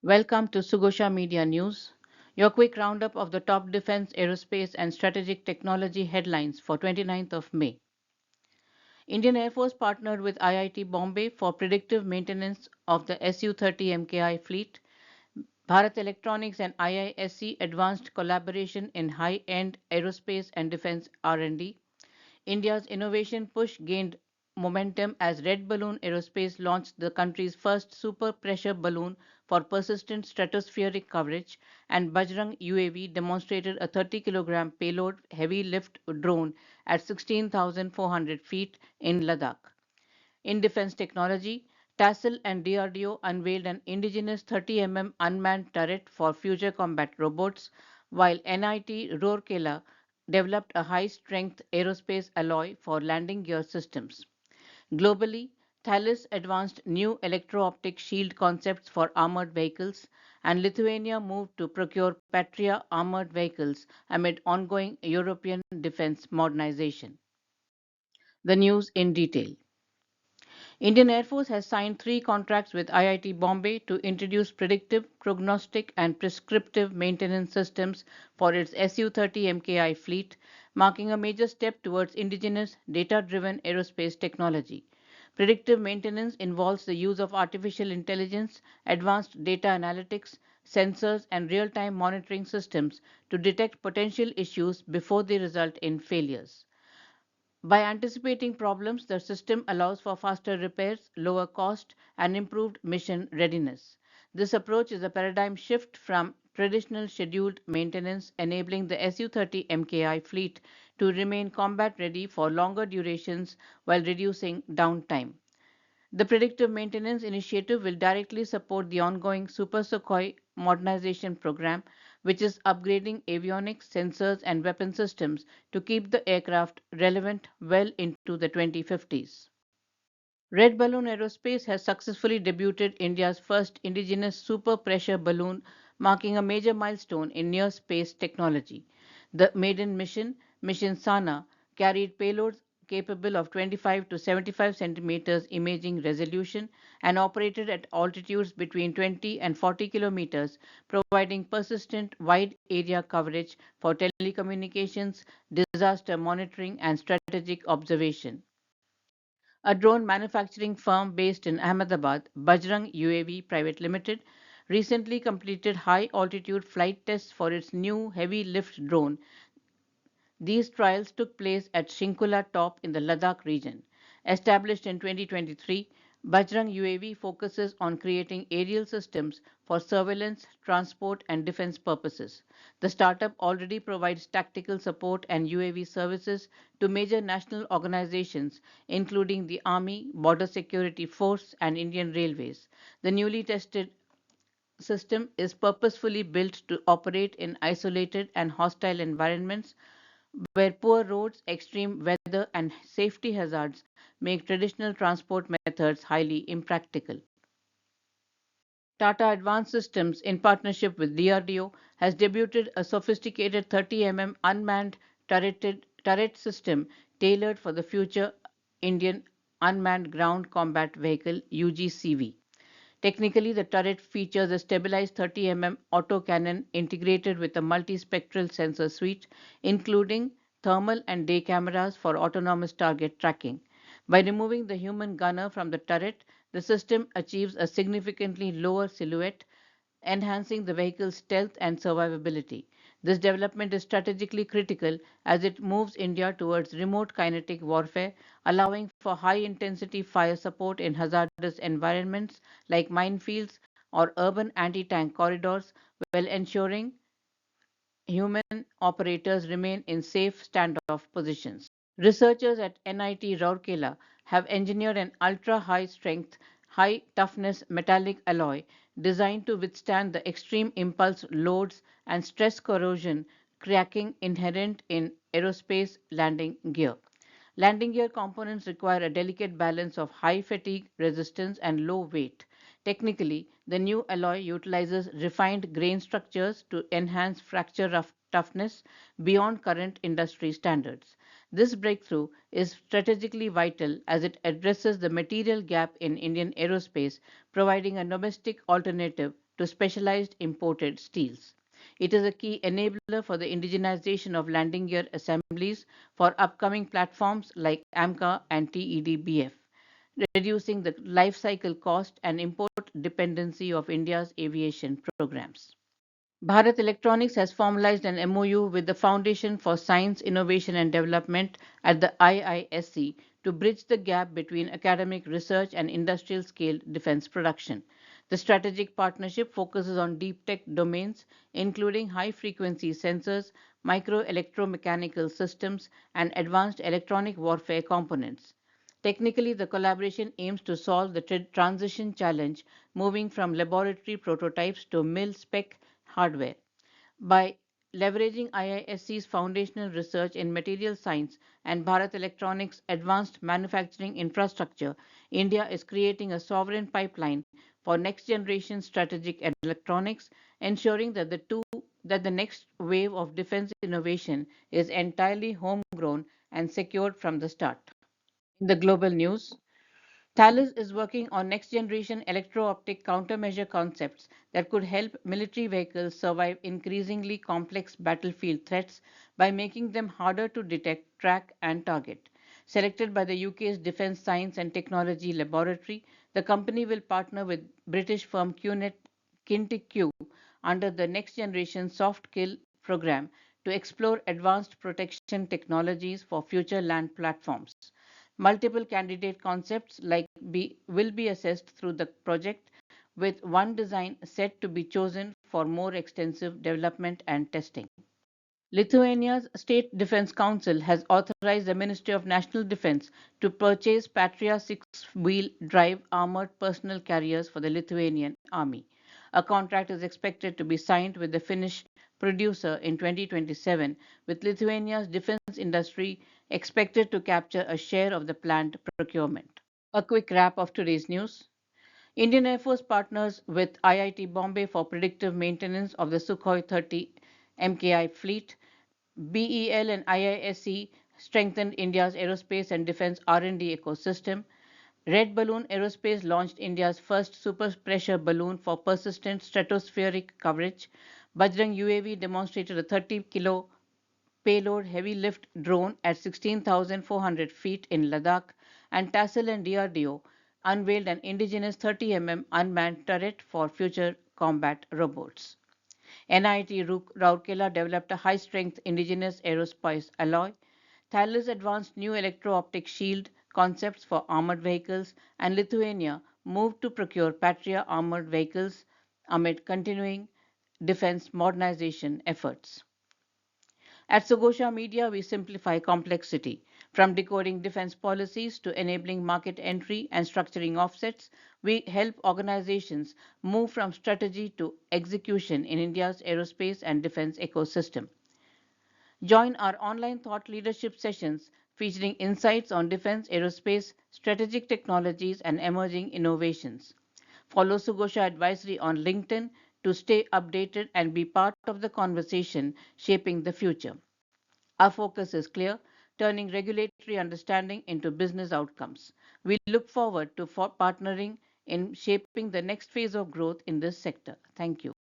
Welcome to Sugosha Media News, your quick roundup of the top defense, aerospace, and strategic technology headlines for 29th of May. Indian Air Force partnered with IIT-Bombay for predictive maintenance of the Su-30 MKI fleet. Bharat Electronics and IISc advanced collaboration in high-end aerospace and defense R&D. India's innovation push gained momentum as Red Balloon Aerospace launched the country's first super pressure balloon for persistent stratospheric coverage, and Bajrang UAV demonstrated a 30-kilogram payload heavy lift drone at 16,400 feet in Ladakh. In defense technology, TASL and DRDO unveiled an Indigenous 30mm unmanned turret for future combat robots, while NIT Rourkela developed a high-strength aerospace alloy for landing gear systems. Globally, Thales advanced new electro-optic shield concepts for armored vehicles, and Lithuania moved to procure Patria armored vehicles amid ongoing European defense modernization. The news in detail. Indian Air Force has signed 3 contracts with IIT Bombay to introduce predictive, prognostic, and prescriptive maintenance systems for its Su-30 MKI fleet, marking a major step towards indigenous, data-driven aerospace technology. Predictive maintenance involves the use of artificial intelligence, advanced data analytics, sensors, and real-time monitoring systems to detect potential issues before they result in failures. By anticipating problems, the system allows for faster repairs, lower cost, and improved mission readiness. This approach is a paradigm shift from traditional scheduled maintenance, enabling the Su-30 MKI fleet to remain combat ready for longer durations while reducing downtime. The predictive maintenance initiative will directly support the ongoing Super Sukhoi modernization program, which is upgrading avionics, sensors, and weapon systems to keep the aircraft relevant well into the 2050s. Red Balloon Aerospace has successfully debuted India's first indigenous super pressure balloon, marking a major milestone in near space technology. The maiden mission, Mission Sana, carried payloads capable of 25 to 75 centimeters imaging resolution and operated at altitudes between 20 and 40 kilometers, providing persistent wide area coverage for telecommunications, disaster monitoring, and strategic observation. A drone manufacturing firm based in Ahmedabad, Bajrang UAV Private Limited, recently completed high altitude flight tests for its new heavy lift drone. These trials took place at Shinkula Top in the Ladakh region. Established in 2023, Bajrang UAV focuses on creating aerial systems for surveillance, transport, and defense purposes. The startup already provides tactical support and UAV services to major national organizations, including the Army, Border Security Force, and Indian Railways. The newly tested system is purposefully built to operate in isolated and hostile environments where poor roads, extreme weather, and safety hazards make traditional transport methods highly impractical. Tata Advanced Systems, in partnership with DRDO, has debuted a sophisticated 30 unmanned turret system tailored for the future Indian Unmanned Ground Combat Vehicle UGCV. Technically, the turret features a stabilized 30 autocannon integrated with a multispectral sensor suite, including thermal and day cameras for autonomous target tracking. By removing the human gunner from the turret, the system achieves a significantly lower silhouette, enhancing the vehicle's stealth and survivability. This development is strategically critical as it moves India towards remote kinetic warfare, allowing for high intensity fire support in hazardous environments like minefields or urban anti tank corridors, while ensuring human operators remain in safe standoff positions. Researchers at NIT Rourkela have engineered an ultra high strength, high toughness metallic alloy designed to withstand the extreme impulse loads and stress corrosion cracking inherent in aerospace landing gear. Landing gear components require a delicate balance of high fatigue resistance and low weight. Technically, the new alloy utilizes refined grain structures to enhance fracture toughness beyond current industry standards. This breakthrough is strategically vital as it addresses the material gap in Indian aerospace, providing a domestic alternative to specialized imported steels. It is a key enabler for the indigenization of landing gear assemblies for upcoming platforms like AMCA and TEDBF, reducing the life cycle cost and import dependency of India's aviation programs. Bharat Electronics has formalized an MOU with the Foundation for Science, Innovation and Development at the IISc to bridge the gap between academic research and industrial scale defense production. The strategic partnership focuses on deep tech domains, including high frequency sensors, micro electromechanical systems, and advanced electronic warfare components. Technically, the collaboration aims to solve the transition challenge moving from laboratory prototypes to mil spec hardware. By leveraging IISc's foundational research in material science and Bharat Electronics' advanced manufacturing infrastructure, India is creating a sovereign pipeline for next generation strategic electronics, ensuring that the next wave of defense innovation is entirely homegrown and secured from the start. In the global news, Thales is working on next generation electro optic countermeasure concepts that could help military vehicles survive increasingly complex battlefield threats by making them harder to detect, track, and target. Selected by the UK's Defence Science and Technology Laboratory, the company will partner with British firm Kintic under the Next Generation Soft Kill program to explore advanced protection technologies for future land platforms. Multiple candidate concepts will be assessed through the project, with one design set to be chosen for more extensive development and testing. Lithuania's State Defense Council has authorized the Ministry of National Defense to purchase Patria six-wheel drive armored personnel carriers for the Lithuanian Army. A contract is expected to be signed with the Finnish producer in 2027, with Lithuania's defense industry expected to capture a share of the planned procurement. A quick wrap of today's news. Indian Air Force partners with IIT-Bombay for predictive maintenance of the Sukhoi 30 MKI fleet. BEL and IISc strengthened India's aerospace and defense R&D ecosystem. Red Balloon Aerospace launched India's first super pressure balloon for persistent stratospheric coverage. Bajrang UAV demonstrated a 30-kilo payload heavy lift drone at 16,400 feet in Ladakh, and TASL and DRDO unveiled an Indigenous 30mm unmanned turret for future combat robots. NIT Rourkela developed a high-strength indigenous aerospace alloy. Thales advanced new electro-optic shield concepts for armored vehicles, and Lithuania moved to procure Patria armored vehicles amid continuing defense modernization efforts. At Sugosha Media, we simplify complexity. From decoding defense policies to enabling market entry and structuring offsets, we help organizations move from strategy to execution in India's aerospace and defense ecosystem. Join our online thought leadership sessions featuring insights on defense, aerospace, strategic technologies, and emerging innovations. Follow Sugosha Advisory on LinkedIn to stay updated and be part of the conversation shaping the future. Our focus is clear, turning regulatory understanding into business outcomes. We look forward to partnering in shaping the next phase of growth in this sector. Thank you.